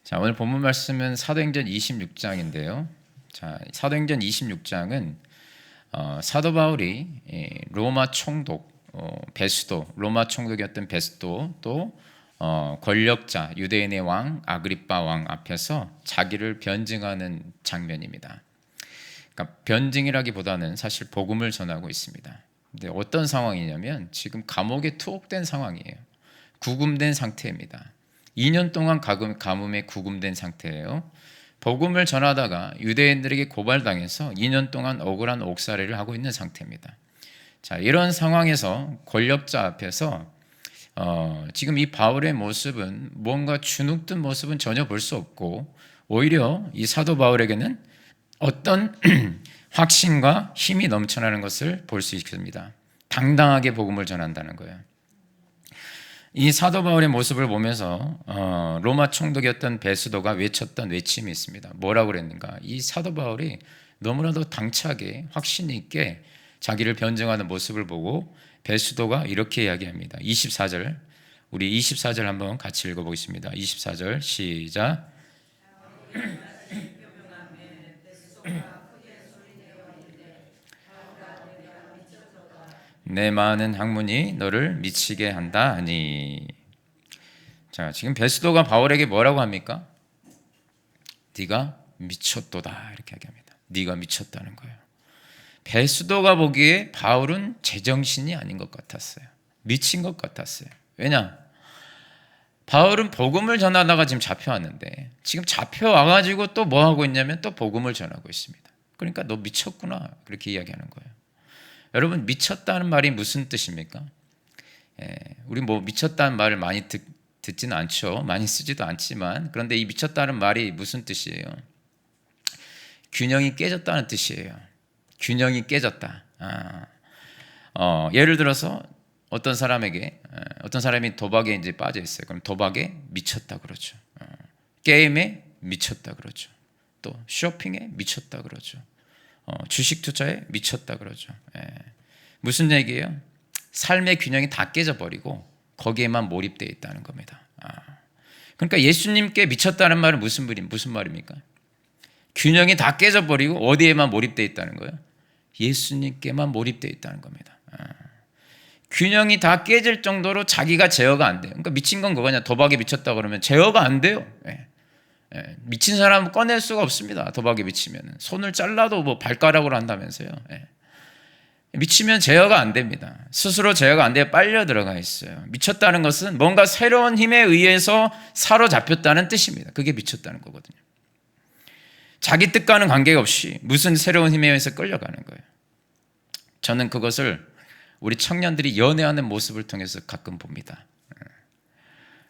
자, 오늘 본문 말씀은 사도행전 26장인데요. 자, 사도행전 26장은 사도 바울이 로마 총독 베스도, 로마 총독이었던 베스도, 또 권력자 유대인의 왕 아그리빠 왕 앞에서 자기를 변증하는 장면입니다. 그러니까 변증이라기보다는 사실 복음을 전하고 있습니다. 근데 어떤 상황이냐면 지금 감옥에 투옥된 상황이에요. 구금된 상태입니다. 2년 동안 가뭄에 구금된 상태예요. 복음을 전하다가 유대인들에게 고발당해서 2년 동안 억울한 옥살이를 하고 있는 상태입니다. 자, 이런 상황에서 권력자 앞에서 지금 이 바울의 모습은 뭔가 주눅든 모습은 전혀 볼 수 없고, 오히려 이 사도 바울에게는 어떤 확신과 힘이 넘쳐나는 것을 볼 수 있습니다. 당당하게 복음을 전한다는 거예요. 이 사도 바울의 모습을 보면서 로마 총독이었던 베스도가 외쳤던 외침이 있습니다. 뭐라고 그랬는가? 이 사도 바울이 너무나도 당차게 확신 있게 자기를 변증하는 모습을 보고 베스도가 이렇게 이야기합니다. 24절, 우리 24절 한번 같이 읽어보겠습니다. 24절 시작. 내 많은 학문이 너를 미치게 한다 하니. 자, 지금 베스도가 바울에게 뭐라고 합니까? 네가 미쳤도다 이렇게 얘기합니다. 네가 미쳤다는 거예요. 베스도가 보기에 바울은 제정신이 아닌 것 같았어요. 미친 것 같았어요. 왜냐? 바울은 복음을 전하다가 지금 잡혀왔는데, 지금 잡혀와가지고 또 뭐 하고 있냐면 또 복음을 전하고 있습니다. 그러니까 너 미쳤구나 그렇게 이야기하는 거예요. 여러분, 미쳤다는 말이 무슨 뜻입니까? 우리 뭐 미쳤다는 말을 많이 듣지는 않죠. 많이 쓰지도 않지만, 그런데 이 미쳤다는 말이 무슨 뜻이에요? 균형이 깨졌다는 뜻이에요. 균형이 깨졌다. 예를 들어서 어떤 사람이 도박에 이제 빠져 있어요. 그럼 도박에 미쳤다 그러죠. 게임에 미쳤다 그러죠. 또 쇼핑에 미쳤다 그러죠. 주식 투자에 미쳤다 그러죠. 무슨 얘기예요? 삶의 균형이 다 깨져버리고 거기에만 몰입되어 있다는 겁니다. 그러니까 예수님께 미쳤다는 말은 무슨 말입니까? 균형이 다 깨져버리고 어디에만 몰입되어 있다는 거예요? 예수님께만 몰입되어 있다는 겁니다. 균형이 다 깨질 정도로 자기가 제어가 안 돼요. 그러니까 미친 건 그거냐? 도박에 미쳤다 그러면 제어가 안 돼요. 미친 사람은 꺼낼 수가 없습니다. 도박에 미치면 손을 잘라도 뭐 발가락으로 한다면서요. 미치면 제어가 안 됩니다. 스스로 제어가 안 돼요. 빨려 들어가 있어요. 미쳤다는 것은 뭔가 새로운 힘에 의해서 사로잡혔다는 뜻입니다. 그게 미쳤다는 거거든요. 자기 뜻과는 관계가 없이 무슨 새로운 힘에 의해서 끌려가는 거예요. 저는 그것을 우리 청년들이 연애하는 모습을 통해서 가끔 봅니다.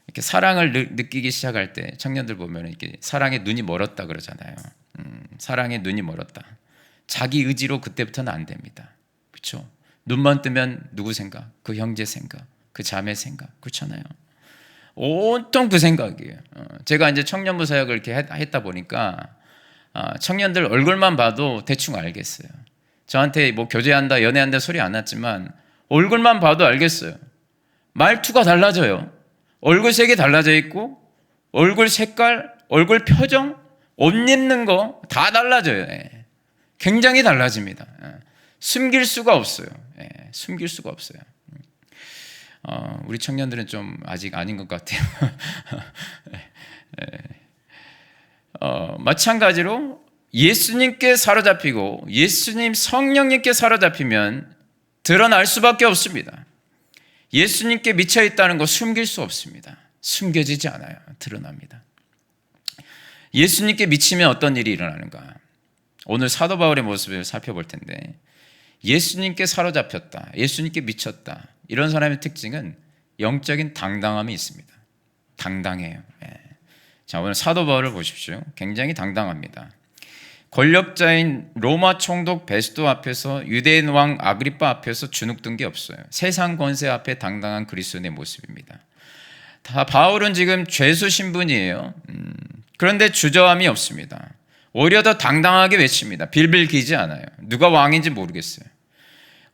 이렇게 사랑을 느끼기 시작할 때 청년들 보면 이렇게 사랑에 눈이 멀었다 그러잖아요. 사랑에 눈이 멀었다. 자기 의지로 그때부터는 안 됩니다. 그렇죠? 눈만 뜨면 누구 생각? 그 형제 생각, 그 자매 생각, 그렇잖아요. 온통 그 생각이에요. 제가 이제 청년부 사역을 이렇게 했다 보니까 청년들 얼굴만 봐도 대충 알겠어요. 저한테 뭐 교제한다, 연애한다 소리 안 났지만 얼굴만 봐도 알겠어요. 말투가 달라져요. 얼굴 색이 달라져 있고, 얼굴 색깔, 얼굴 표정, 옷 입는 거 다 달라져요. 굉장히 달라집니다. 숨길 수가 없어요. 숨길 수가 없어요. 우리 청년들은 좀 아직 아닌 것 같아요. 마찬가지로 예수님께 사로잡히고 예수님 성령님께 사로잡히면 드러날 수밖에 없습니다. 예수님께 미쳐 있다는 거 숨길 수 없습니다. 숨겨지지 않아요. 드러납니다. 예수님께 미치면 어떤 일이 일어나는가? 오늘 사도 바울의 모습을 살펴볼 텐데, 예수님께 사로잡혔다, 예수님께 미쳤다, 이런 사람의 특징은 영적인 당당함이 있습니다. 당당해요. 자, 오늘 사도 바울을 보십시오. 굉장히 당당합니다. 권력자인 로마 총독 베스도 앞에서, 유대인 왕 아그리빠 앞에서 주눅든 게 없어요. 세상 권세 앞에 당당한 그리스도인의 모습입니다. 다 바울은 지금 죄수 신분이에요. 그런데 주저함이 없습니다. 오히려 더 당당하게 외칩니다. 빌빌 기지 않아요. 누가 왕인지 모르겠어요.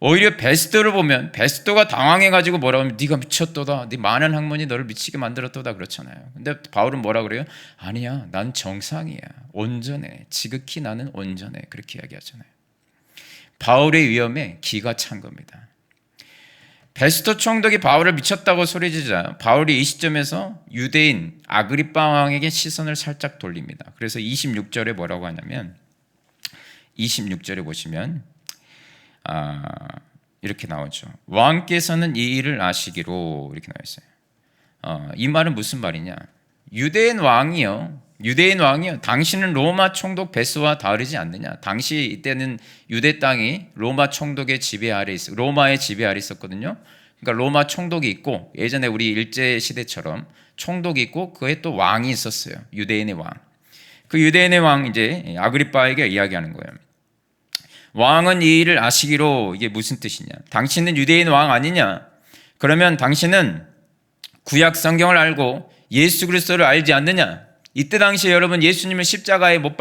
오히려 베스도를 보면 베스도가 당황해가지고 뭐라고 하면 네가 미쳤도다, 네 많은 학문이 너를 미치게 만들었도다 그렇잖아요. 근데 바울은 뭐라 그래요? 아니야, 난 정상이야, 온전해, 지극히 나는 온전해, 그렇게 이야기하잖아요. 바울의 위험에 기가 찬 겁니다. 베스도 총독이 바울을 미쳤다고 소리지자 바울이 이 시점에서 유대인 아그리빠 왕에게 시선을 살짝 돌립니다. 그래서 26절에 뭐라고 하냐면 26절에 보시면 이렇게 나오죠. 왕께서는 이 일을 아시기로, 이렇게 나와 있어요. 이 말은 무슨 말이냐? 유대인 왕이요, 당신은 로마 총독 베스와 다르지 않느냐? 당시 이때는 유대 땅이 로마 총독의 지배 아래 로마의 지배 아래 있었거든요. 그러니까 로마 총독이 있고, 예전에 우리 일제 시대처럼 총독이 있고 그에 또 왕이 있었어요. 유대인의 왕. 그 유대인의 왕 이제 아그리빠에게 이야기하는 거예요. 왕은 이 일을 아시기로, 이게 무슨 뜻이냐? 당신은 유대인 왕 아니냐? 그러면 당신은 구약 성경을 알고 예수 그리스도를 알지 않느냐? 이때 당시에 여러분 예수님을 십자가에 못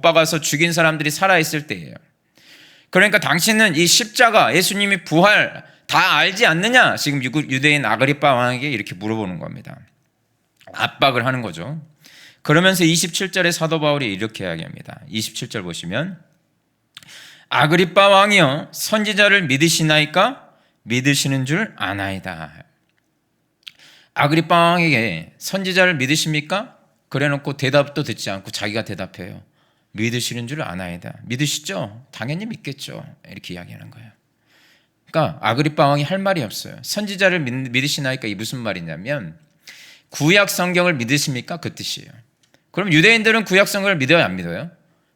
박아서 죽인 사람들이 살아있을 때예요. 그러니까 당신은 이 십자가, 예수님이 부활 다 알지 않느냐? 지금 유대인 아그리빠 왕에게 이렇게 물어보는 겁니다. 압박을 하는 거죠. 그러면서 27절에 사도 바울이 이렇게 이야기합니다. 27절 보시면 아그리빠 왕이여, 선지자를 믿으시나이까? 믿으시는 줄 아나이다. 아그리빠 왕에게 선지자를 믿으십니까? 그래놓고 대답도 듣지 않고 자기가 대답해요. 믿으시는 줄 아나이다. 믿으시죠? 당연히 믿겠죠. 이렇게 이야기하는 거예요. 그러니까 아그리빠 왕이 할 말이 없어요. 선지자를 믿으시나이까? 이 무슨 말이냐면 구약 성경을 믿으십니까? 그 뜻이에요. 그럼 유대인들은 구약 성경을 믿어요, 안 믿어요?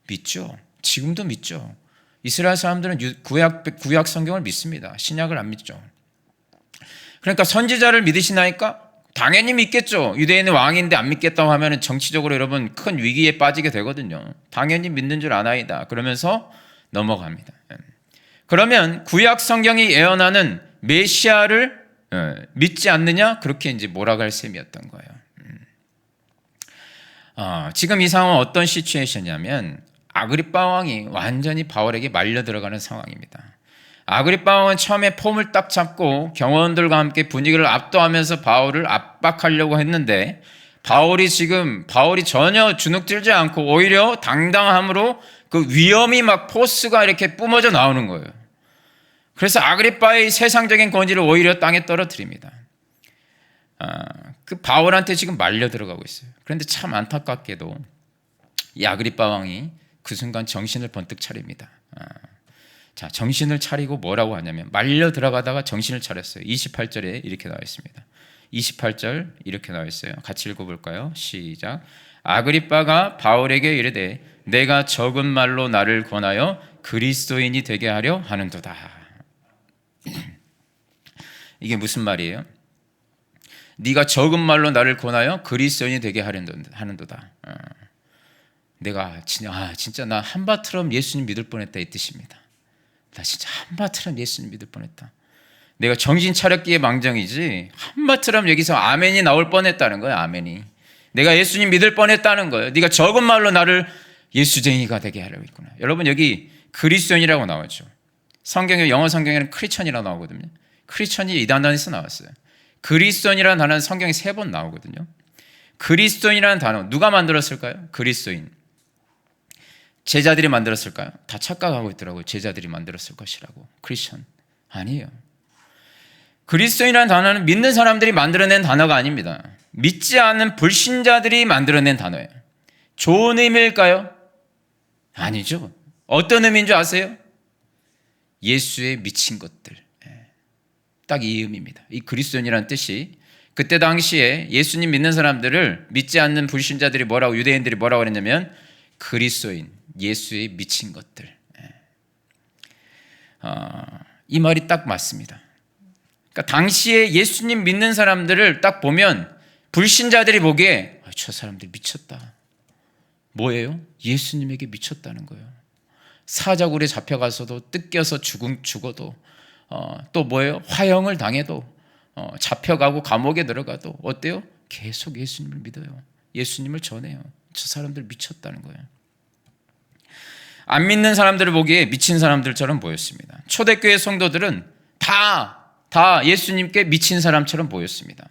믿죠. 지금도 믿죠. 이스라엘 사람들은 구약 성경을 믿습니다. 신약을 안 믿죠. 그러니까 선지자를 믿으시나이까? 당연히 믿겠죠. 유대인의 왕인데 안 믿겠다고 하면 정치적으로 여러분 큰 위기에 빠지게 되거든요. 당연히 믿는 줄 아나이다. 그러면서 넘어갑니다. 그러면 구약 성경이 예언하는 메시아를 믿지 않느냐? 그렇게 이제 몰아갈 셈이었던 거예요. 지금 이 상황은 어떤 시츄에이션이냐면 아그리빠 왕이 완전히 바울에게 말려 들어가는 상황입니다. 아그리빠 왕은 처음에 폼을 딱 잡고 경호원들과 함께 분위기를 압도하면서 바울을 압박하려고 했는데 바울이 전혀 주눅들지 않고 오히려 당당함으로 그 위험이 막 포스가 이렇게 뿜어져 나오는 거예요. 그래서 아그리빠의 세상적인 권위를 오히려 땅에 떨어뜨립니다. 그 바울한테 지금 말려 들어가고 있어요. 그런데 참 안타깝게도 이 아그리빠 왕이 그 순간 정신을 번뜩 차립니다. 자, 정신을 차리고 뭐라고 하냐면 말려 들어가다가 정신을 차렸어요. 28절에 이렇게 나와 있습니다. 28절 이렇게 나와 있어요. 같이 읽어볼까요? 시작. 아그리빠가 바울에게 이르되 내가 적은 말로 나를 권하여 그리스도인이 되게 하려 하는도다. 이게 무슨 말이에요? 네가 적은 말로 나를 권하여 그리스도인이 되게 하는도다. 내가 진짜 나 한바트럼 예수님 믿을 뻔했다, 이 뜻입니다. 나 진짜 한바트럼 예수님 믿을 뻔했다. 내가 정신 차렸기에 망정이지 한바트럼 여기서 아멘이 나올 뻔했다는 거예요. 아멘이. 내가 예수님 믿을 뻔했다는 거예요. 네가 적은 말로 나를 예수쟁이가 되게 하려고 했구나. 여러분 여기 그리스도인이라고 나오죠. 성경에, 영어 성경에는 크리스천이라고 나오거든요. 크리스천이 이 단어에서 나왔어요. 그리스도인이라는 단어는 성경에 3번 나오거든요. 그리스도인이라는 단어 누가 만들었을까요? 그리스도인. 제자들이 만들었을까요? 다 착각하고 있더라고요. 제자들이 만들었을 것이라고. 크리스천. 아니에요. 그리스도인이라는 단어는 믿는 사람들이 만들어낸 단어가 아닙니다. 믿지 않는 불신자들이 만들어낸 단어예요. 좋은 의미일까요? 아니죠. 어떤 의미인 줄 아세요? 예수에 미친 것들. 딱 이 의미입니다. 이 그리스도인이라는 뜻이 그때 당시에 예수님 믿는 사람들을 믿지 않는 불신자들이 유대인들이 뭐라고 그랬냐면 그리스도인, 예수에 미친 것들. 이 말이 딱 맞습니다. 그러니까 당시에 예수님 믿는 사람들을 딱 보면 불신자들이 보기에 저 사람들 미쳤다. 뭐예요? 예수님에게 미쳤다는 거예요. 사자굴에 잡혀가서도 뜯겨서 죽어도 또 뭐예요? 화형을 당해도 잡혀가고 감옥에 들어가도 어때요? 계속 예수님을 믿어요. 예수님을 전해요. 저 사람들 미쳤다는 거예요. 안 믿는 사람들을 보기에 미친 사람들처럼 보였습니다. 초대교회 성도들은 다 예수님께 미친 사람처럼 보였습니다.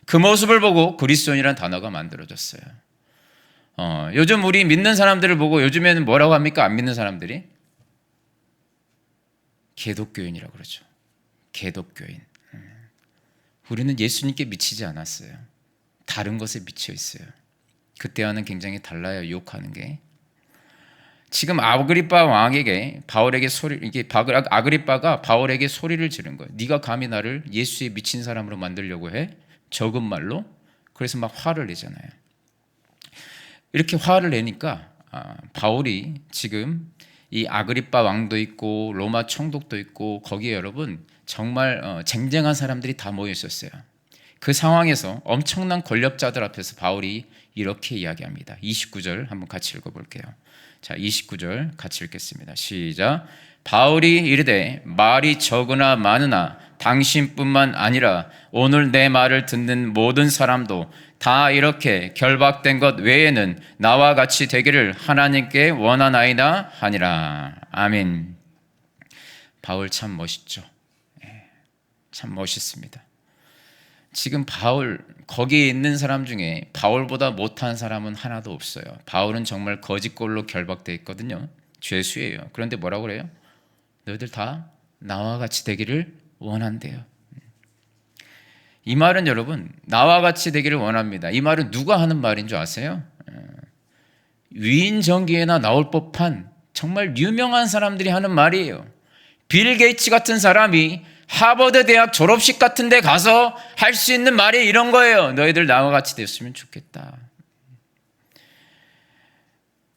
그 모습을 보고 그리스도인이라는 단어가 만들어졌어요. 요즘 우리 믿는 사람들을 보고 요즘에는 뭐라고 합니까? 안 믿는 사람들이? 개독교인이라고 그러죠. 개독교인. 우리는 예수님께 미치지 않았어요. 다른 것에 미쳐 있어요. 그때와는 굉장히 달라요. 유혹하는 게. 지금 아그리빠 왕에게 아그리빠가 바울에게 소리를 지른 거예요. 네가 감히 나를 예수에 미친 사람으로 만들려고 해? 적은 말로? 그래서 막 화를 내잖아요. 이렇게 화를 내니까 바울이 지금 이 아그리빠 왕도 있고 로마 총독도 있고 거기에 여러분 정말 쟁쟁한 사람들이 다 모여 있었어요. 그 상황에서 엄청난 권력자들 앞에서 바울이 이렇게 이야기합니다. 29절 한번 같이 읽어볼게요. 자, 29절 같이 읽겠습니다. 시작. 바울이 이르되 말이 적으나 많으나 당신뿐만 아니라 오늘 내 말을 듣는 모든 사람도 다 이렇게 결박된 것 외에는 나와 같이 되기를 하나님께 원하나이다 하니라. 아멘. 바울 참 멋있죠. 참 멋있습니다. 지금 바울 거기에 있는 사람 중에 바울보다 못한 사람은 하나도 없어요. 바울은 정말 거짓골로 결박되어 있거든요. 죄수예요. 그런데 뭐라고 그래요? 너희들 다 나와 같이 되기를 원한대요. 이 말은 여러분 나와 같이 되기를 원합니다. 이 말은 누가 하는 말인 줄 아세요? 위인전기에나 나올 법한 정말 유명한 사람들이 하는 말이에요. 빌 게이츠 같은 사람이 하버드 대학 졸업식 같은 데 가서 할 수 있는 말이 이런 거예요. 너희들 나와 같이 됐으면 좋겠다.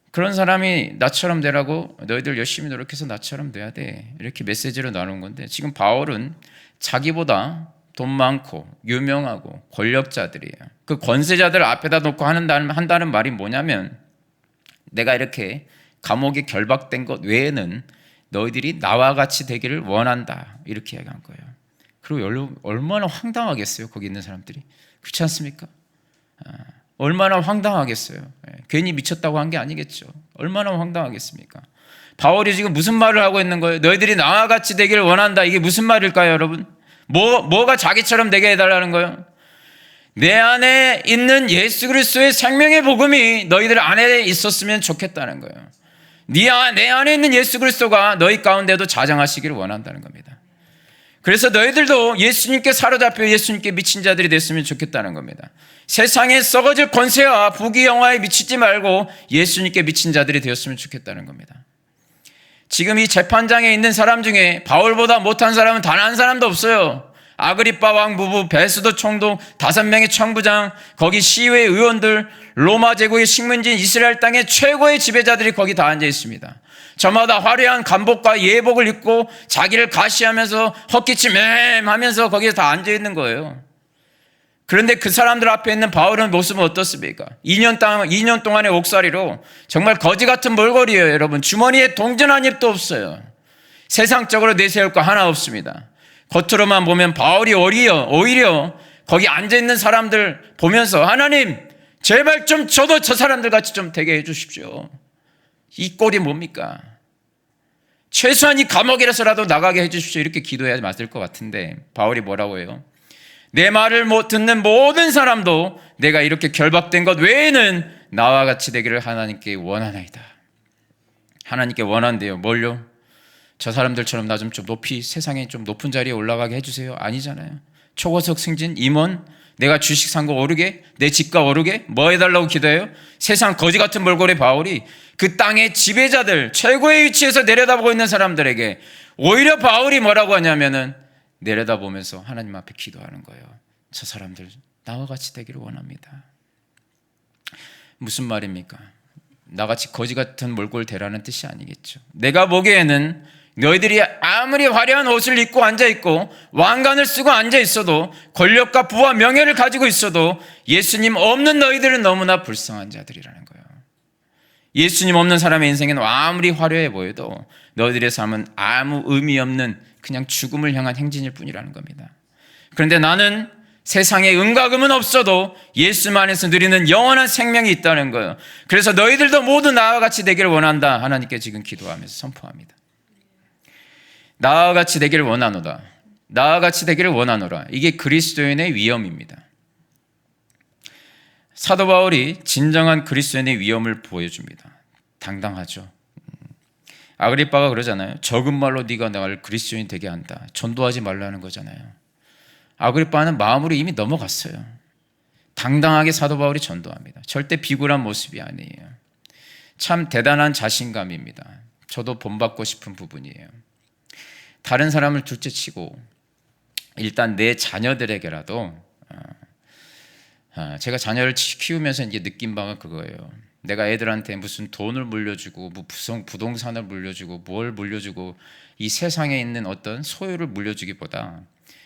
그런 사람이 나처럼 되라고 너희들 열심히 노력해서 나처럼 돼야 돼. 이렇게 메시지로 나눈 건데 지금 바울은 자기보다 돈 많고 유명하고 권력자들이에요. 그 권세자들 앞에다 놓고 한다는 말이 뭐냐면 내가 이렇게 감옥에 결박된 것 외에는 너희들이 나와 같이 되기를 원한다. 이렇게 이야기한 거예요. 그리고 얼마나 황당하겠어요. 거기 있는 사람들이. 그렇지 않습니까? 얼마나 황당하겠어요. 괜히 미쳤다고 한 게 아니겠죠. 얼마나 황당하겠습니까? 바울이 지금 무슨 말을 하고 있는 거예요? 너희들이 나와 같이 되기를 원한다. 이게 무슨 말일까요, 여러분? 뭐가 자기처럼 되게 해달라는 거예요? 내 안에 있는 예수 그리스도의 생명의 복음이 너희들 안에 있었으면 좋겠다는 거예요. 내 안에 있는 예수 그리스도가 너희 가운데도 자장하시기를 원한다는 겁니다. 그래서 너희들도 예수님께 사로잡혀 예수님께 미친 자들이 됐으면 좋겠다는 겁니다. 세상에 썩어질 권세와 부귀영화에 미치지 말고 예수님께 미친 자들이 되었으면 좋겠다는 겁니다. 지금 이 재판장에 있는 사람 중에 바울보다 못한 사람은 단 한 사람도 없어요. 아그리빠 왕 부부, 베스도 총독, 5명의 청부장, 거기 시의회 의원들, 로마 제국의 식민지인 이스라엘 땅의 최고의 지배자들이 거기 다 앉아 있습니다. 저마다 화려한 간복과 예복을 입고 자기를 가시하면서 헛기침 하면서 거기에 다 앉아 있는 거예요. 그런데 그 사람들 앞에 있는 바울의 모습은 어떻습니까? 2년 동안의 옥살이로 정말 거지 같은 몰골이에요, 여러분. 주머니에 동전 한 입도 없어요. 세상적으로 내세울 거 하나 없습니다. 겉으로만 보면 바울이 오히려 거기 앉아있는 사람들 보면서 하나님 제발 좀 저도 저 사람들 같이 좀 되게 해 주십시오. 이 꼴이 뭡니까? 최소한 이 감옥이라서라도 나가게 해 주십시오. 이렇게 기도해야 맞을 것 같은데 바울이 뭐라고 해요? 내 말을 못 듣는 모든 사람도 내가 이렇게 결박된 것 외에는 나와 같이 되기를 하나님께 원하나이다. 하나님께 원한대요. 뭘요? 저 사람들처럼 나 좀 높이 세상에 좀 높은 자리에 올라가게 해주세요. 아니잖아요. 초고속 승진, 임원, 내가 주식 산 거 오르게, 내 집값 오르게 뭐 해달라고 기도해요? 세상 거지 같은 몰골의 바울이 그 땅의 지배자들 최고의 위치에서 내려다보고 있는 사람들에게 오히려 바울이 뭐라고 하냐면은 내려다보면서 하나님 앞에 기도하는 거예요. 저 사람들 나와 같이 되기를 원합니다. 무슨 말입니까? 나같이 거지 같은 몰골 되라는 뜻이 아니겠죠. 내가 보기에는 너희들이 아무리 화려한 옷을 입고 앉아있고 왕관을 쓰고 앉아있어도 권력과 부와 명예를 가지고 있어도 예수님 없는 너희들은 너무나 불쌍한 자들이라는 거예요. 예수님 없는 사람의 인생은 아무리 화려해 보여도 너희들의 삶은 아무 의미 없는 그냥 죽음을 향한 행진일 뿐이라는 겁니다. 그런데 나는 세상에 은과 금은 없어도 예수 안에서 누리는 영원한 생명이 있다는 거예요. 그래서 너희들도 모두 나와 같이 되기를 원한다. 하나님께 지금 기도하면서 선포합니다. 나와 같이 되기를 원하노라. 나와 같이 되기를 원하노라. 이게 그리스도인의 위엄입니다. 사도 바울이 진정한 그리스도인의 위엄을 보여줍니다. 당당하죠. 아그리빠가 그러잖아요. 적은 말로 네가 나를 그리스도인 되게 한다. 전도하지 말라는 거잖아요. 아그리빠는 마음으로 이미 넘어갔어요. 당당하게 사도 바울이 전도합니다. 절대 비굴한 모습이 아니에요. 참 대단한 자신감입니다. 저도 본받고 싶은 부분이에요. 다른 사람을 둘째치고 일단 내 자녀들에게라도, 제가 자녀를 키우면서 이제 느낀 바가 그거예요. 내가 애들한테 무슨 돈을 물려주고 부동산을 물려주고 뭘 물려주고 이 세상에 있는 어떤 소유를 물려주기보다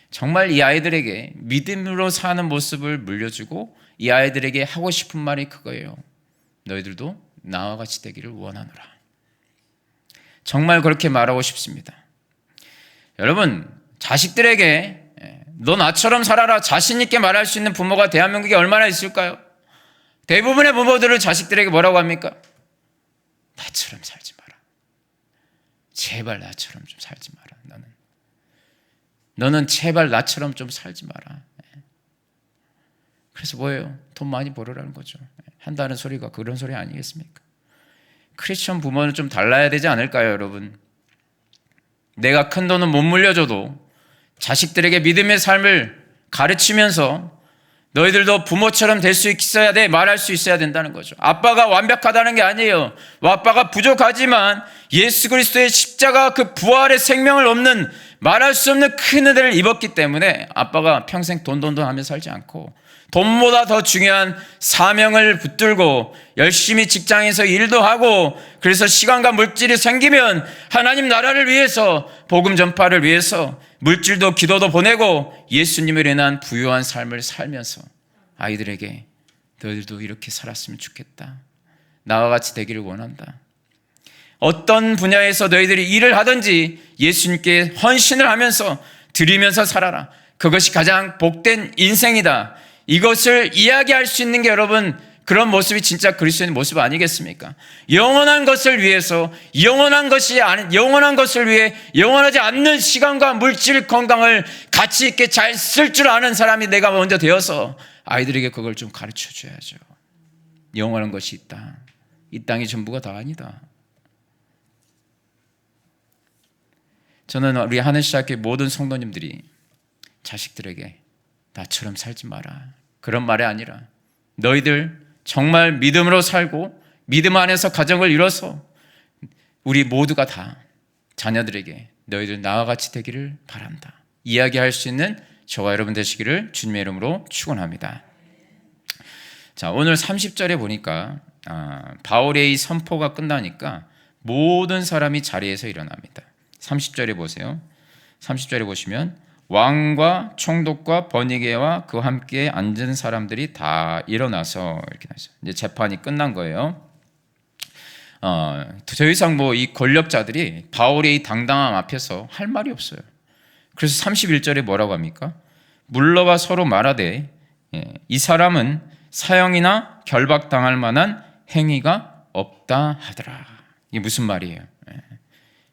정말 이 아이들에게 믿음으로 사는 모습을 물려주고 이 아이들에게 하고 싶은 말이 그거예요. 너희들도 나와 같이 되기를 원하노라. 정말 그렇게 말하고 싶습니다. 여러분, 자식들에게 너 나처럼 살아라 자신 있게 말할 수 있는 부모가 대한민국에 얼마나 있을까요? 대부분의 부모들은 자식들에게 뭐라고 합니까? 나처럼 살지 마라. 제발 나처럼 좀 살지 마라. 너는 제발 나처럼 좀 살지 마라. 그래서 뭐예요? 돈 많이 벌으라는 거죠. 한다는 소리가 그런 소리 아니겠습니까? 크리스천 부모는 좀 달라야 되지 않을까요, 여러분? 내가 큰 돈은 못 물려줘도 자식들에게 믿음의 삶을 가르치면서 너희들도 부모처럼 될 수 있어야 돼, 말할 수 있어야 된다는 거죠. 아빠가 완벽하다는 게 아니에요. 아빠가 부족하지만 예수 그리스도의 십자가 그 부활의 생명을 없는, 말할 수 없는 큰 은혜를 입었기 때문에 아빠가 평생 돈 하며 살지 않고 돈보다 더 중요한 사명을 붙들고 열심히 직장에서 일도 하고, 그래서 시간과 물질이 생기면 하나님 나라를 위해서, 복음 전파를 위해서 물질도 기도도 보내고 예수님을 인한 부유한 삶을 살면서 아이들에게 너희들도 이렇게 살았으면 좋겠다. 나와 같이 되기를 원한다. 어떤 분야에서 너희들이 일을 하든지 예수님께 헌신을 하면서 드리면서 살아라. 그것이 가장 복된 인생이다. 이것을 이야기할 수 있는 게 여러분, 그런 모습이 진짜 그리스도인의 모습 아니겠습니까? 영원한 것을 위해서, 영원한 것을 위해 영원하지 않는 시간과 물질, 건강을 가치 있게 잘 쓸 줄 아는 사람이 내가 먼저 되어서 아이들에게 그걸 좀 가르쳐 줘야죠. 영원한 것이 있다. 이 땅이 전부가 다 아니다. 저는 우리 하늘시작교회 모든 성도님들이 자식들에게 나처럼 살지 마라, 그런 말이 아니라 너희들 정말 믿음으로 살고 믿음 안에서 가정을 이뤄서 우리 모두가 다 자녀들에게 너희들 나와 같이 되기를 바란다, 이야기할 수 있는 저와 여러분 되시기를 주님의 이름으로 축원합니다. 자, 오늘 30절에 보니까 바울의 이 선포가 끝나니까 모든 사람이 자리에서 일어납니다. 30절에 보세요. 30절에 보시면 왕과 총독과 버니게와 그와 함께 앉은 사람들이 다 일어나서 이렇게 나죠. 이제 재판이 끝난 거예요. 더 이상 이 권력자들이 바울의 이 당당함 앞에서 할 말이 없어요. 그래서 31절에 뭐라고 합니까? 물러가 서로 말하되 이 사람은 사형이나 결박당할 만한 행위가 없다 하더라. 이게 무슨 말이에요?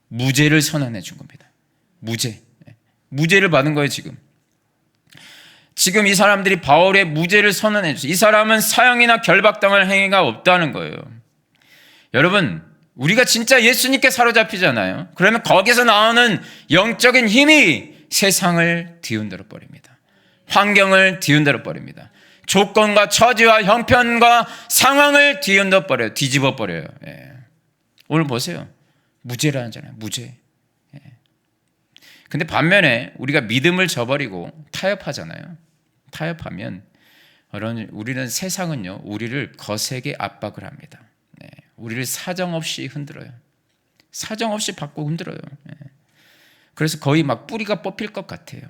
무죄를 선언해 준 겁니다. 무죄를 받은 거예요. 지금 이 사람들이 바울의 무죄를 선언해 줬어요. 이 사람은 사형이나 결박당할 행위가 없다는 거예요. 여러분, 우리가 진짜 예수님께 사로잡히잖아요. 그러면 거기서 나오는 영적인 힘이 세상을 뒤흔들어 버립니다. 환경을 뒤흔들어 버립니다. 조건과 처지와 형편과 상황을 뒤집어 버려요. 오늘 보세요. 무죄라 하잖아요. 무죄. 근데 반면에 우리가 믿음을 저버리고 타협하잖아요. 타협하면 우리는, 세상은요, 우리를 거세게 압박을 합니다. 우리를 사정없이 흔들어요. 사정없이 받고 흔들어요. 그래서 거의 막 뿌리가 뽑힐 것 같아요.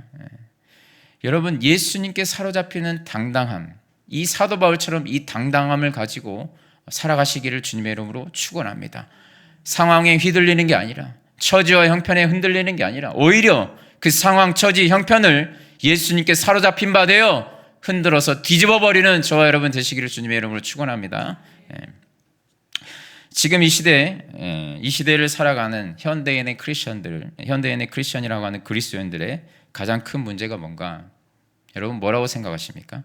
여러분, 예수님께 사로잡히는 당당함, 이 사도 바울처럼 이 당당함을 가지고 살아가시기를 주님의 이름으로 축원합니다. 상황에 휘둘리는 게 아니라, 처지와 형편에 흔들리는 게 아니라, 오히려 그 상황, 처지, 형편을 예수님께 사로잡힌 바 되어 흔들어서 뒤집어버리는 저와 여러분 되시기를 주님의 이름으로 축원합니다. 지금 이 시대를 살아가는 현대인의 크리스천이라고 하는 그리스도인들의 가장 큰 문제가 뭔가 여러분 뭐라고 생각하십니까?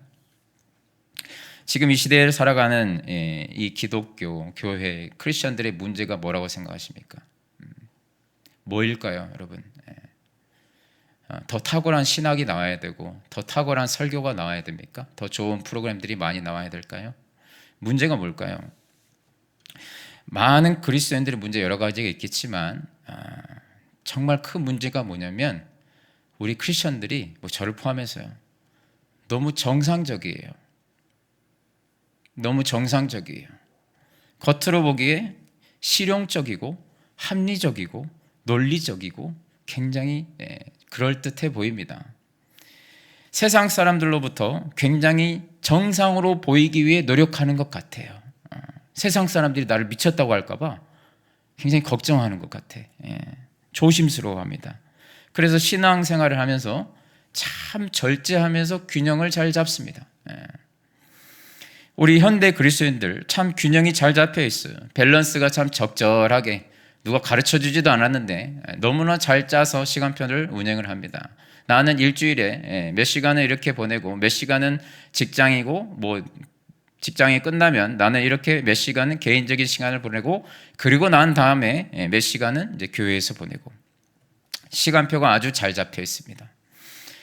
지금 이 시대를 살아가는 이 기독교, 교회, 크리스천들의 문제가 뭐라고 생각하십니까? 뭐일까요, 여러분? 더 탁월한 신학이 나와야 되고 더 탁월한 설교가 나와야 됩니까? 더 좋은 프로그램들이 많이 나와야 될까요? 문제가 뭘까요? 많은 그리스도인들의 문제 여러 가지가 있겠지만 정말 큰 문제가 뭐냐면 우리 크리스천들이 저를 포함해서요 너무 정상적이에요. 너무 정상적이에요. 겉으로 보기에 실용적이고 합리적이고 논리적이고 굉장히 그럴듯해 보입니다. 세상 사람들로부터 굉장히 정상으로 보이기 위해 노력하는 것 같아요. 세상 사람들이 나를 미쳤다고 할까 봐 굉장히 걱정하는 것 같아. 조심스러워합니다. 그래서 신앙생활을 하면서 참 절제하면서 균형을 잘 잡습니다. 우리 현대 그리스도인들 참 균형이 잘 잡혀 있어요. 밸런스가 참 적절하게 누가 가르쳐주지도 않았는데 너무나 잘 짜서 시간표를 운영을 합니다. 나는 일주일에 몇 시간을 이렇게 보내고 몇 시간은 직장이고 직장이 끝나면 나는 이렇게 몇 시간은 개인적인 시간을 보내고 그리고 난 다음에 몇 시간은 이제 교회에서 보내고 시간표가 아주 잘 잡혀 있습니다.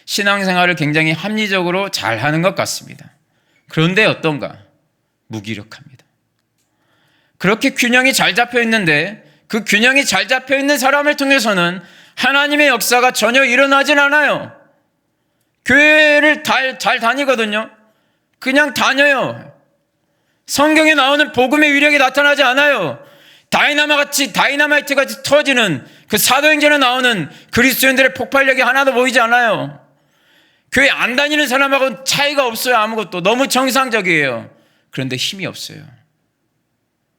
신앙생활을 굉장히 합리적으로 잘 하는 것 같습니다. 그런데 어떤가? 무기력합니다. 그렇게 균형이 잘 잡혀 있는데 그 균형이 잘 잡혀 있는 사람을 통해서는 하나님의 역사가 전혀 일어나진 않아요. 교회를 잘 다니거든요. 그냥 다녀요. 성경에 나오는 복음의 위력이 나타나지 않아요. 다이나마이트 같이 터지는 그 사도행전에 나오는 그리스도인들의 폭발력이 하나도 보이지 않아요. 교회 안 다니는 사람하고는 차이가 없어요. 아무것도. 너무 정상적이에요. 그런데 힘이 없어요.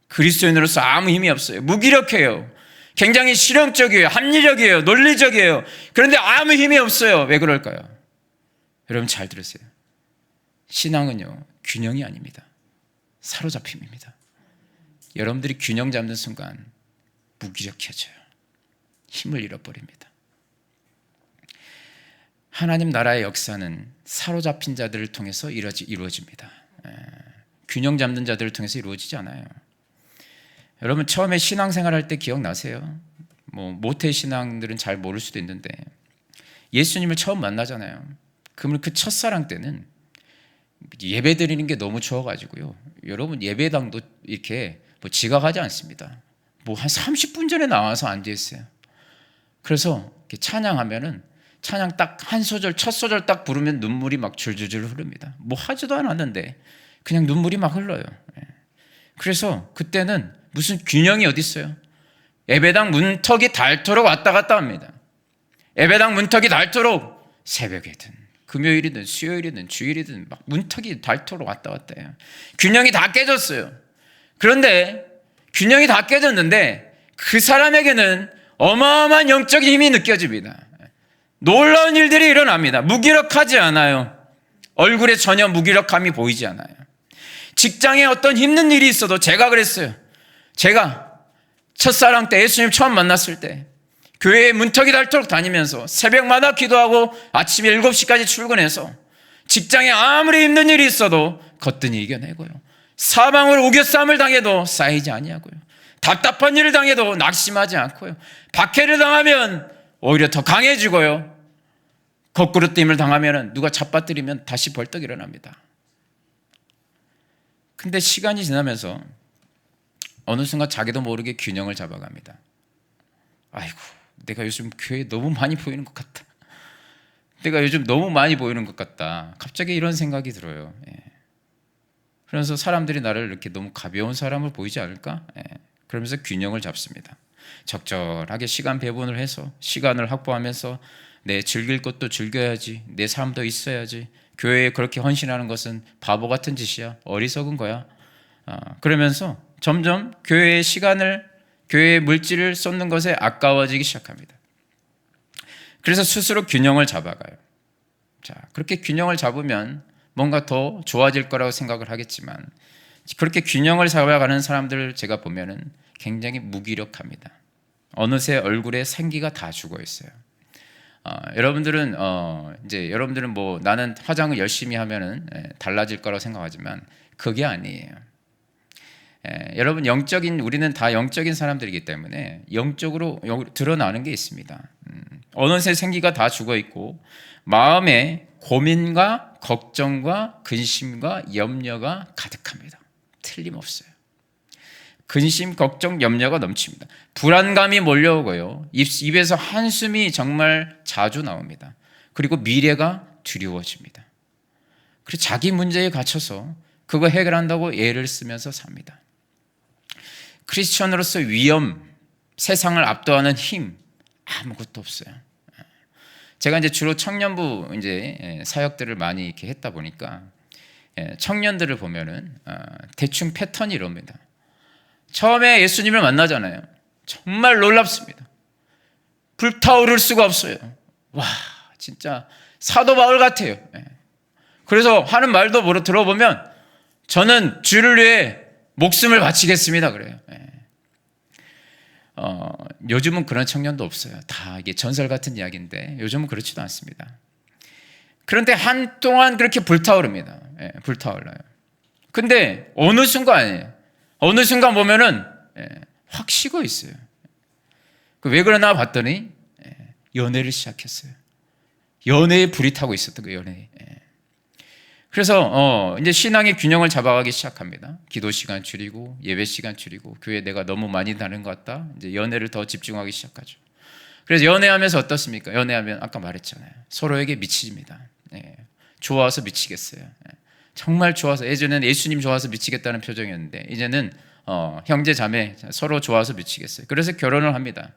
그리스도인으로서 아무 힘이 없어요. 무기력해요. 굉장히 실용적이에요. 합리적이에요. 논리적이에요. 그런데 아무 힘이 없어요. 왜 그럴까요? 여러분 잘 들으세요. 신앙은요, 균형이 아닙니다. 사로잡힘입니다. 여러분들이 균형 잡는 순간 무기력해져요. 힘을 잃어버립니다. 하나님 나라의 역사는 사로잡힌 자들을 통해서 이루어집니다. 균형 잡는 자들을 통해서 이루어지지 않아요. 여러분 처음에 신앙생활 할 때 기억나세요? 모태 신앙들은 잘 모를 수도 있는데 예수님을 처음 만나잖아요. 그러면 그 첫사랑 때는 예배 드리는 게 너무 좋아가지고요. 여러분 예배당도 이렇게 지각하지 않습니다. 한 30분 전에 나와서 앉아있어요. 그래서 이렇게 찬양하면은 찬양 딱 한 소절, 첫 소절 딱 부르면 눈물이 막 줄줄줄 흐릅니다. 하지도 않았는데 그냥 눈물이 막 흘러요. 그래서 그때는 무슨 균형이 어디 있어요? 예배당 문턱이 닳도록 왔다 갔다 합니다. 예배당 문턱이 닳도록 새벽이든 금요일이든 수요일이든 주일이든 막 문턱이 닳도록 왔다 갔다 해요. 균형이 다 깨졌어요. 그런데 균형이 다 깨졌는데 그 사람에게는 어마어마한 영적인 힘이 느껴집니다. 놀라운 일들이 일어납니다. 무기력하지 않아요. 얼굴에 전혀 무기력함이 보이지 않아요. 직장에 어떤 힘든 일이 있어도 제가 그랬어요. 제가 첫사랑 때 예수님 처음 만났을 때 교회에 문턱이 닳도록 다니면서 새벽마다 기도하고 아침 7시까지 출근해서 직장에 아무리 힘든 일이 있어도 거뜬히 이겨내고요. 사방으로 우겨싸움을 당해도 쌓이지 아니하고요. 답답한 일을 당해도 낙심하지 않고요. 박해를 당하면 오히려 더 강해지고요. 거꾸로 뜸을 당하면 누가 잡아뜨리면 다시 벌떡 일어납니다. 근데 시간이 지나면서 어느 순간 자기도 모르게 균형을 잡아갑니다. 아이고, 내가 요즘 교회에 너무 많이 보이는 것 같다. 내가 요즘 너무 많이 보이는 것 같다. 갑자기 이런 생각이 들어요. 그래서 사람들이 나를 이렇게 너무 가벼운 사람을 보이지 않을까? 그러면서 균형을 잡습니다. 적절하게 시간 배분을 해서 시간을 확보하면서 내 즐길 것도 즐겨야지, 내 삶도 있어야지, 교회에 그렇게 헌신하는 것은 바보 같은 짓이야, 어리석은 거야. 그러면서 점점 교회의 시간을, 교회의 물질을 쏟는 것에 아까워지기 시작합니다. 그래서 스스로 균형을 잡아가요. 자, 그렇게 균형을 잡으면 뭔가 더 좋아질 거라고 생각을 하겠지만 그렇게 균형을 잡아가는 사람들을 제가 보면은 굉장히 무기력합니다. 어느새 얼굴에 생기가 다 죽어 있어요. 여러분들은 이제 여러분들은 뭐 나는 화장을 열심히 하면은 달라질 거라고 생각하지만 그게 아니에요. 여러분 우리는 다 영적인 사람들이기 때문에 영적으로 드러나는 게 있습니다. 어느새 생기가 다 죽어 있고 마음에 고민과 걱정과 근심과 염려가 가득합니다. 틀림없어요. 근심, 걱정, 염려가 넘칩니다. 불안감이 몰려오고요. 입에서 한숨이 정말 자주 나옵니다. 그리고 미래가 두려워집니다. 그리고 자기 문제에 갇혀서 그거 해결한다고 애를 쓰면서 삽니다. 크리스천으로서 위험, 세상을 압도하는 힘 아무것도 없어요. 제가 이제 주로 청년부 이제 사역들을 많이 이렇게 했다 보니까 청년들을 보면은 대충 패턴이 이럽니다. 처음에 예수님을 만나잖아요. 정말 놀랍습니다. 불타오를 수가 없어요. 와, 진짜 사도 바울 같아요. 그래서 하는 말도 들어보면 저는 주를 위해 목숨을 바치겠습니다. 그래요. 요즘은 그런 청년도 없어요. 다 이게 전설 같은 이야기인데 요즘은 그렇지도 않습니다. 그런데 한동안 그렇게 불타오릅니다. 불타올라요. 근데 어느 순간 보면은 확 식어 있어요. 왜 그러나 봤더니 연애를 시작했어요. 연애에 불이 타고 있었던 거예요. 연애에. 그래서 이제 신앙의 균형을 잡아가기 시작합니다. 기도 시간 줄이고 예배 시간 줄이고 교회 내가 너무 많이 다른 것 같다. 이제 연애를 더 집중하기 시작하죠. 그래서 연애하면서 어떻습니까? 연애하면 아까 말했잖아요. 서로에게 미칩니다. 좋아서 미치겠어요. 정말 좋아서, 예전에는 예수님 좋아서 미치겠다는 표정이었는데 이제는 형제 자매 서로 좋아서 미치겠어요. 그래서 결혼을 합니다.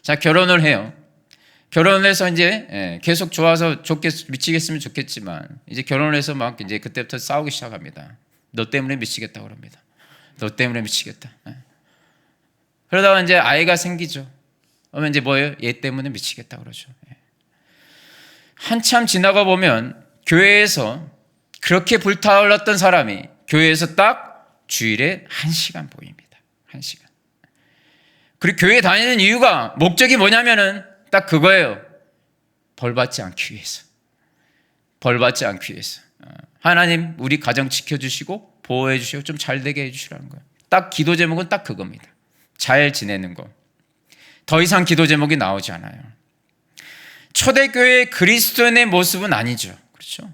자, 결혼을 해요. 결혼을 해서 이제 계속 좋아서 미치겠으면 좋겠지만 이제 결혼을 해서 막 이제 그때부터 싸우기 시작합니다. 너 때문에 미치겠다 그럽니다. 너 때문에 미치겠다. 그러다가 이제 아이가 생기죠. 그러면 이제 뭐예요? 얘 때문에 미치겠다 그러죠. 한참 지나가 보면 교회에서 그렇게 불타올랐던 사람이 교회에서 딱 주일에 1시간 보입니다. 1시간. 그리고 교회 다니는 이유가 목적이 뭐냐면은 딱 그거예요. 벌받지 않기 위해서. 벌받지 않기 위해서. 하나님 우리 가정 지켜주시고 보호해 주시고 좀 잘 되게 해주시라는 거예요. 딱 기도 제목은 딱 그겁니다. 잘 지내는 거. 더 이상 기도 제목이 나오지 않아요. 초대교회의 그리스도인의 모습은 아니죠. 그렇죠?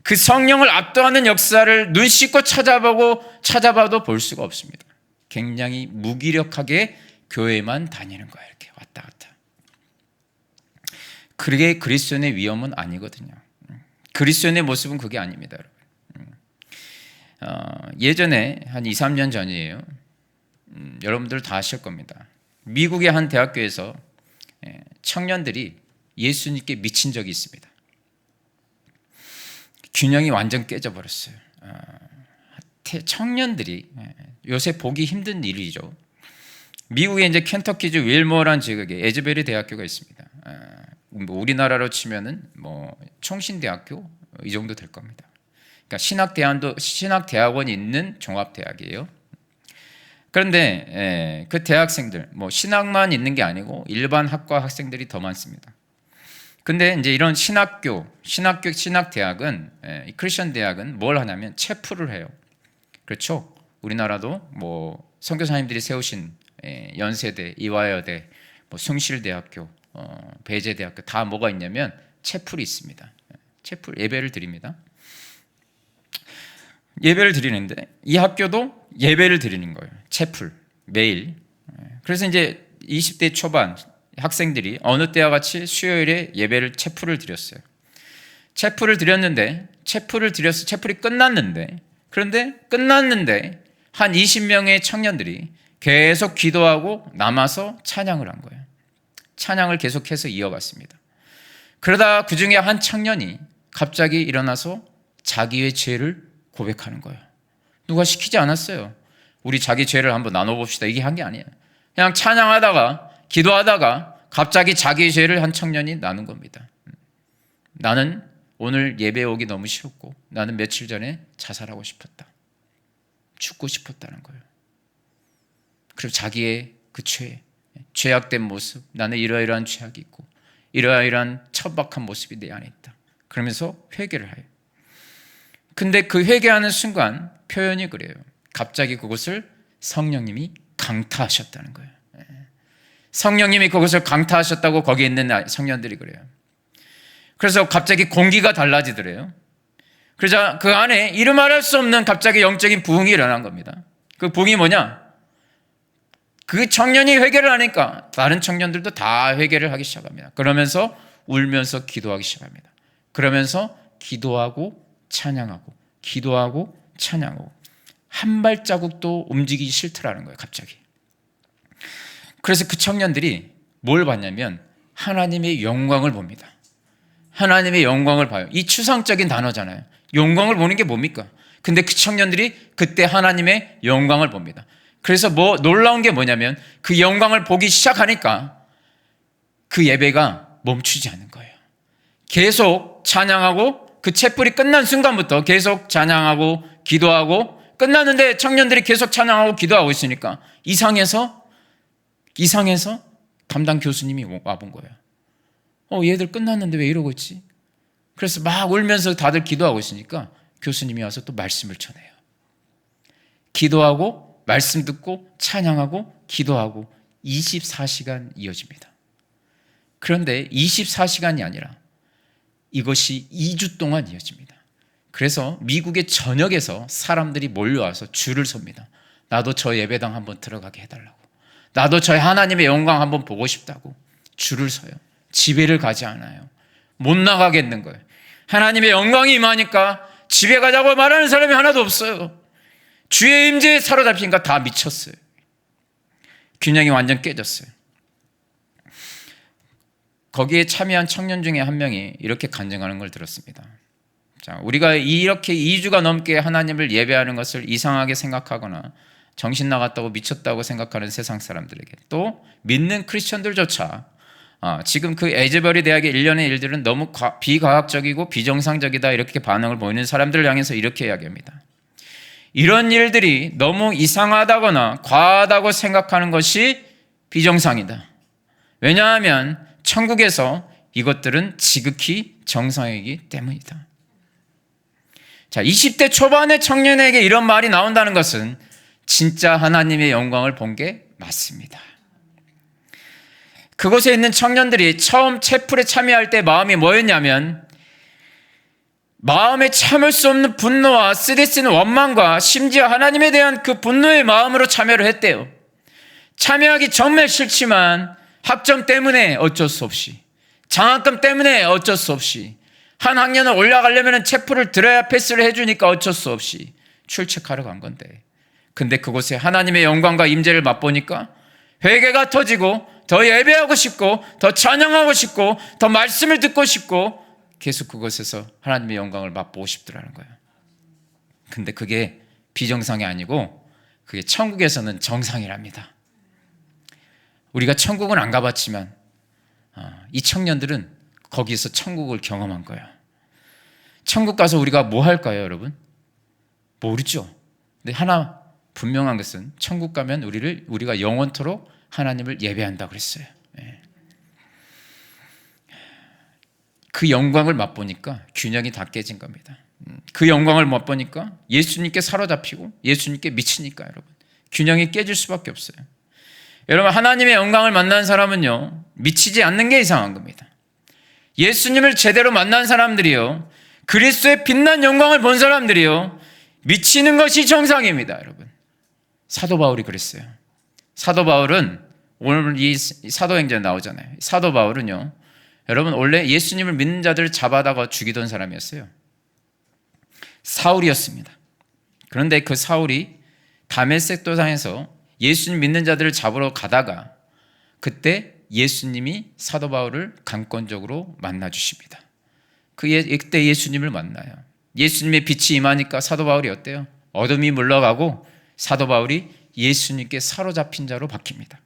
그 성령을 압도하는 역사를 눈 씻고 찾아봐도 볼 수가 없습니다. 굉장히 무기력하게 교회만 다니는 거예요. 이렇게 왔다 갔다. 그게 그리스도인의 위험은 아니거든요. 그리스도인의 모습은 그게 아닙니다, 여러분. 예전에 한 2, 3년 전이에요. 여러분들 다 아실 겁니다. 미국의 한 대학교에서 청년들이 예수님께 미친 적이 있습니다. 균형이 완전 깨져버렸어요. 청년들이 요새 보기 힘든 일이죠. 미국에 이제 켄터키주 윌머라는 지역에 에즈베리 대학교가 있습니다. 우리나라로 치면은 뭐 총신대학교 이 정도 될 겁니다. 그러니까 신학대학원이 있는 종합대학이에요. 그런데 그 대학생들 뭐 신학만 있는 게 아니고 일반 학과 학생들이 더 많습니다. 근데 이제 이런 신학대학은 크리스천 대학은 뭘 하냐면 체프를 해요. 그렇죠? 우리나라도 뭐 선교사님들이 세우신 연세대, 이화여대, 뭐 숭실대학교, 배재대학교 다 뭐가 있냐면 체풀이 있습니다. 체풀 예배를 드립니다. 예배를 드리는데 이 학교도 예배를 드리는 거예요. 체풀 매일. 그래서 이제 20대 초반 학생들이 어느 때와 같이 수요일에 예배를 체풀을 드렸어요. 체풀을 드렸는데 체풀이 끝났는데 한 20명의 청년들이 계속 기도하고 남아서 찬양을 한 거예요. 찬양을 계속해서 이어갔습니다. 그러다 그 중에 한 청년이 갑자기 일어나서 자기의 죄를 고백하는 거예요. 누가 시키지 않았어요. 우리 자기 죄를 한번 나눠봅시다. 이게 한 게 아니에요. 그냥 찬양하다가 기도하다가 갑자기 자기의 죄를 한 청년이 나눈 겁니다. 나는 오늘 예배 오기 너무 싫었고 나는 며칠 전에 자살하고 싶었다. 죽고 싶었다는 거예요. 그리고 자기의 그 죄악된 모습, 나는 이러이러한 죄악이 있고 이러이러한 천박한 모습이 내 안에 있다. 그러면서 회개를 해요. 근데 그 회개하는 순간 표현이 그래요. 갑자기 그것을 성령님이 강타하셨다는 거예요. 성령님이 그것을 강타하셨다고 거기에 있는 청년들이 그래요. 그래서 갑자기 공기가 달라지더래요. 그래서 그 안에 이름 말할 수 없는 갑자기 영적인 부흥이 일어난 겁니다. 그 부흥이 뭐냐? 그 청년이 회개를 하니까 다른 청년들도 다 회개를 하기 시작합니다. 그러면서 울면서 기도하기 시작합니다. 그러면서 기도하고 찬양하고 기도하고 찬양하고 한 발자국도 움직이기 싫더라는 거예요. 갑자기. 그래서 그 청년들이 뭘 봤냐면 하나님의 영광을 봅니다. 하나님의 영광을 봐요. 이 추상적인 단어잖아요. 영광을 보는 게 뭡니까? 근데 그 청년들이 그때 하나님의 영광을 봅니다. 그래서 놀라운 게 뭐냐면 그 영광을 보기 시작하니까 그 예배가 멈추지 않는 거예요. 계속 찬양하고 그 촛불이 끝난 순간부터 계속 찬양하고 기도하고 끝났는데 청년들이 계속 찬양하고 기도하고 있으니까 이상해서 담당 교수님이 와본 거예요. 얘들 끝났는데 왜 이러고 있지? 그래서 막 울면서 다들 기도하고 있으니까 교수님이 와서 또 말씀을 전해요. 기도하고 말씀 듣고 찬양하고 기도하고 24시간 이어집니다. 그런데 24시간이 아니라 이것이 2주 동안 이어집니다. 그래서 미국의 전역에서 사람들이 몰려와서 줄을 섭니다. 나도 저 예배당 한번 들어가게 해달라고. 나도 저희 하나님의 영광 한번 보고 싶다고 줄을 서요. 집회를 가지 않아요. 못 나가겠는 거예요. 하나님의 영광이 임하니까 집에 가자고 말하는 사람이 하나도 없어요. 주의 임재에 사로잡히니까 다 미쳤어요. 균형이 완전 깨졌어요. 거기에 참여한 청년 중에 한 명이 이렇게 간증하는 걸 들었습니다. 자, 우리가 이렇게 2주가 넘게 하나님을 예배하는 것을 이상하게 생각하거나 정신 나갔다고 미쳤다고 생각하는 세상 사람들에게, 또 믿는 크리스천들조차 지금 그 에즈베리 대학의 일련의 일들은 너무 비과학적이고 비정상적이다 이렇게 반응을 보이는 사람들을 향해서 이렇게 이야기합니다. 이런 일들이 너무 이상하다거나 과하다고 생각하는 것이 비정상이다. 왜냐하면 천국에서 이것들은 지극히 정상이기 때문이다. 자, 20대 초반의 청년에게 이런 말이 나온다는 것은 진짜 하나님의 영광을 본 게 맞습니다. 그곳에 있는 청년들이 처음 채플에 참여할 때 마음이 뭐였냐면 마음에 참을 수 없는 분노와 쓰디쓰는 원망과 심지어 하나님에 대한 그 분노의 마음으로 참여를 했대요. 참여하기 정말 싫지만 학점 때문에 어쩔 수 없이, 장학금 때문에 어쩔 수 없이, 한 학년을 올라가려면 채플을 들어야 패스를 해주니까 어쩔 수 없이 출첵하러 간 건데, 근데 그곳에 하나님의 영광과 임재를 맛보니까 회개가 터지고 더 예배하고 싶고 더 찬양하고 싶고 더 말씀을 듣고 싶고 계속 그곳에서 하나님의 영광을 맛보고 싶더라는 거예요. 근데 그게 비정상이 아니고 그게 천국에서는 정상이랍니다. 우리가 천국은 안 가봤지만 이 청년들은 거기서 천국을 경험한 거예요. 천국 가서 우리가 뭐 할까요, 여러분? 모르죠. 근데 하나 분명한 것은 천국 가면 우리가 영원토록 하나님을 예배한다고 그랬어요. 그 영광을 맛보니까 균형이 다 깨진 겁니다. 그 영광을 맛보니까 예수님께 사로잡히고 예수님께 미치니까 여러분 균형이 깨질 수밖에 없어요. 여러분, 하나님의 영광을 만난 사람은요 미치지 않는 게 이상한 겁니다. 예수님을 제대로 만난 사람들이요, 그리스도의 빛난 영광을 본 사람들이요, 미치는 것이 정상입니다. 여러분, 사도 바울이 그랬어요. 사도 바울은 오늘 이 사도행전에 나오잖아요. 사도 바울은요, 여러분 원래 예수님을 믿는 자들을 잡아다가 죽이던 사람이었어요. 사울이었습니다. 그런데 그 사울이 다메섹 도상에서 예수님 믿는 자들을 잡으러 가다가 그때 예수님이 사도 바울을 강권적으로 만나 주십니다. 그때 예수님을 만나요. 예수님의 빛이 임하니까 사도 바울이 어때요? 어둠이 물러가고 사도 바울이 예수님께 사로잡힌 자로 바뀝니다.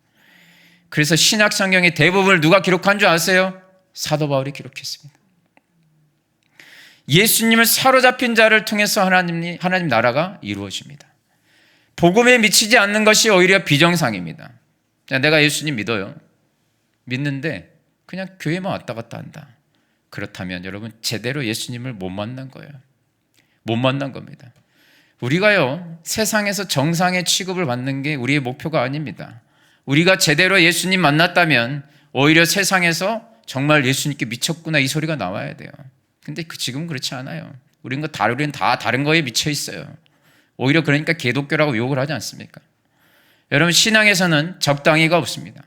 그래서 신약 성경의 대부분을 누가 기록한 줄 아세요? 사도 바울이 기록했습니다. 예수님을 사로잡힌 자를 통해서 하나님 나라가 이루어집니다. 복음에 미치지 않는 것이 오히려 비정상입니다. 내가 예수님 믿어요. 믿는데 그냥 교회만 왔다 갔다 한다. 그렇다면 여러분 제대로 예수님을 못 만난 거예요. 못 만난 겁니다. 우리가요 세상에서 정상의 취급을 받는 게 우리의 목표가 아닙니다. 우리가 제대로 예수님 만났다면 오히려 세상에서 정말 예수님께 미쳤구나 이 소리가 나와야 돼요. 근데 지금은 그렇지 않아요. 우리는 다 다른 거에 미쳐 있어요. 오히려 그러니까 개독교라고 욕을 하지 않습니까? 여러분 신앙에서는 적당히가 없습니다.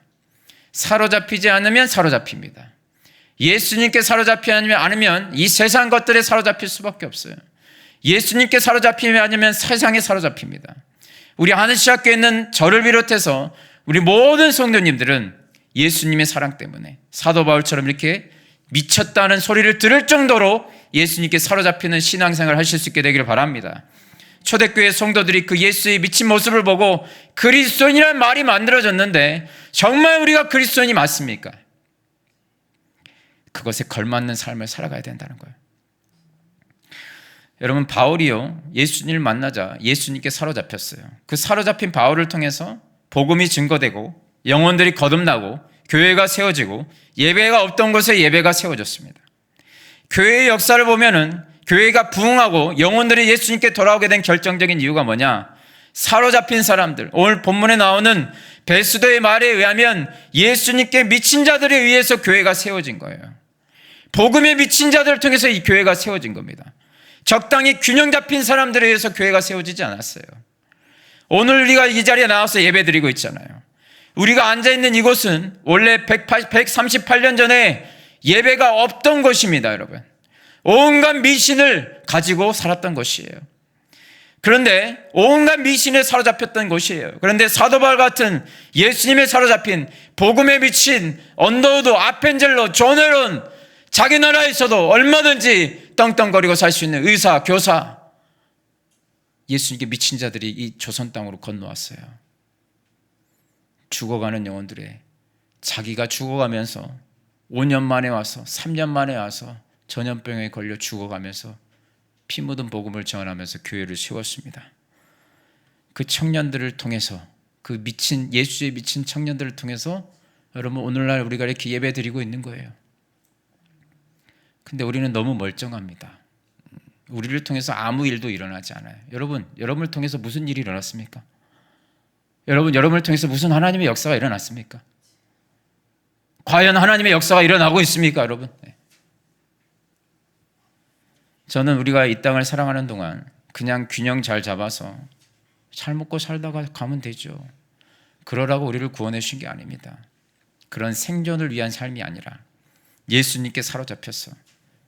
사로잡히지 않으면 사로잡힙니다. 예수님께 사로잡히지 않으면 이 세상 것들에 사로잡힐 수밖에 없어요. 예수님께 사로잡히지 않으면 세상에 사로잡힙니다. 우리 하늘시학교에 있는 저를 비롯해서 우리 모든 성도님들은 예수님의 사랑 때문에 사도 바울처럼 이렇게 미쳤다는 소리를 들을 정도로 예수님께 사로잡히는 신앙생활을 하실 수 있게 되기를 바랍니다. 초대교회 성도들이 그 예수의 미친 모습을 보고 그리스도인이라는 말이 만들어졌는데 정말 우리가 그리스도인이 맞습니까? 그것에 걸맞는 삶을 살아가야 된다는 거예요. 여러분 바울이요 예수님을 만나자 예수님께 사로잡혔어요. 그 사로잡힌 바울을 통해서 복음이 증거되고 영혼들이 거듭나고 교회가 세워지고 예배가 없던 곳에 예배가 세워졌습니다. 교회의 역사를 보면은 교회가 부흥하고 영혼들이 예수님께 돌아오게 된 결정적인 이유가 뭐냐? 사로잡힌 사람들, 오늘 본문에 나오는 베스도의 말에 의하면 예수님께 미친 자들에 의해서 교회가 세워진 거예요. 복음에 미친 자들을 통해서 이 교회가 세워진 겁니다. 적당히 균형 잡힌 사람들에 의해서 교회가 세워지지 않았어요. 오늘 우리가 이 자리에 나와서 예배드리고 있잖아요. 우리가 앉아있는 이곳은 원래 138년 전에 예배가 없던 곳입니다, 여러분. 온갖 미신을 가지고 살았던 곳이에요. 그런데 온갖 미신에 사로잡혔던 곳이에요. 그런데 사도 바울 같은 예수님에 사로잡힌 복음에 미친 언더우드, 아펜젤로, 존 헤론, 자기 나라에서도 얼마든지 떵떵거리고 살 수 있는 의사, 교사, 예수님께 미친 자들이 이 조선 땅으로 건너왔어요. 죽어가는 영혼들의 자기가 죽어가면서 5년 만에 와서 3년 만에 와서 전염병에 걸려 죽어가면서 피 묻은 복음을 전하면서 교회를 세웠습니다. 그 청년들을 통해서 그 미친 예수에 미친 청년들을 통해서 여러분 오늘날 우리가 이렇게 예배드리고 있는 거예요. 근데 우리는 너무 멀쩡합니다. 우리를 통해서 아무 일도 일어나지 않아요. 여러분을 통해서 무슨 일이 일어났습니까? 여러분을 통해서 무슨 하나님의 역사가 일어났습니까? 과연 하나님의 역사가 일어나고 있습니까, 여러분? 네. 저는 우리가 이 땅을 사랑하는 동안 그냥 균형 잘 잡아서 잘 먹고 살다가 가면 되죠. 그러라고 우리를 구원해 주신 게 아닙니다. 그런 생존을 위한 삶이 아니라 예수님께 사로잡혀서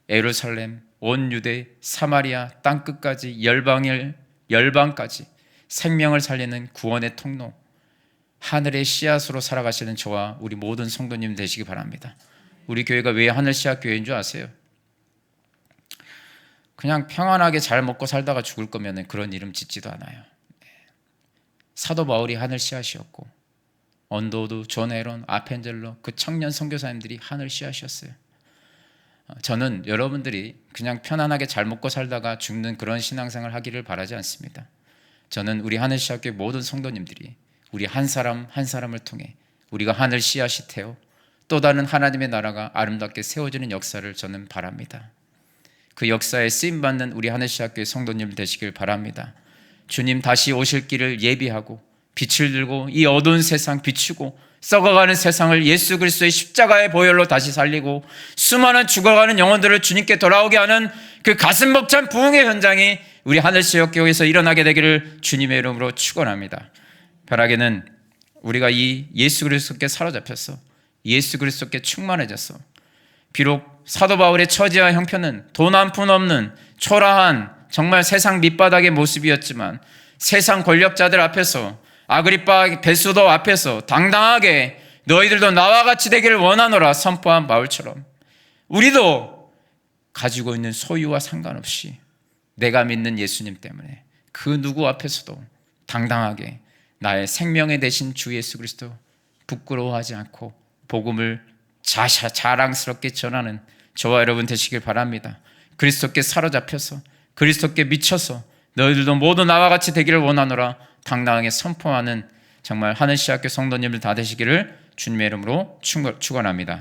예루살렘, 온 유대, 사마리아, 땅끝까지 열방까지 생명을 살리는 구원의 통로, 하늘의 씨앗으로 살아가시는 저와 우리 모든 성도님 되시기 바랍니다. 우리 교회가 왜 하늘 씨앗 교회인 줄 아세요? 그냥 평안하게 잘 먹고 살다가 죽을 거면 그런 이름 짓지도 않아요. 사도 바울이 하늘 씨앗이었고 언더우드, 존 헤론, 아펜젤로 그 청년 선교사님들이 하늘 씨앗이었어요. 저는 여러분들이 그냥 편안하게 잘 먹고 살다가 죽는 그런 신앙생활을 하기를 바라지 않습니다. 저는 우리 하늘 씨앗교회 모든 성도님들이 우리 한 사람 한 사람을 통해 우리가 하늘 씨앗이 되어 또 다른 하나님의 나라가 아름답게 세워지는 역사를 저는 바랍니다. 그 역사에 쓰임받는 우리 하늘 씨앗교회 성도님 되시길 바랍니다. 주님 다시 오실 길을 예비하고 빛을 들고 이 어두운 세상 비추고 썩어가는 세상을 예수 그리스도의 십자가의 보혈로 다시 살리고 수많은 죽어가는 영혼들을 주님께 돌아오게 하는 그 가슴 벅찬 부흥의 현장이 우리 하늘씨앗교회에서 일어나게 되기를 주님의 이름으로 축원합니다. 바라기는 우리가 이 예수 그리스도께 사로잡혀서 예수 그리스도께 충만해져서 비록 사도 바울의 처지와 형편은 돈 한 푼 없는 초라한 정말 세상 밑바닥의 모습이었지만 세상 권력자들 앞에서 아그리빠 베스도 앞에서 당당하게 너희들도 나와 같이 되기를 원하노라 선포한 바울처럼 우리도 가지고 있는 소유와 상관없이 내가 믿는 예수님 때문에 그 누구 앞에서도 당당하게 나의 생명의 대신 주 예수 그리스도 부끄러워하지 않고 복음을 자랑스럽게 전하는 저와 여러분 되시길 바랍니다. 그리스도께 사로잡혀서 그리스도께 미쳐서 너희들도 모두 나와 같이 되기를 원하노라 당당하게 선포하는 정말 하늘시학교 성도님들 다 되시기를 주님의 이름으로 축원합니다.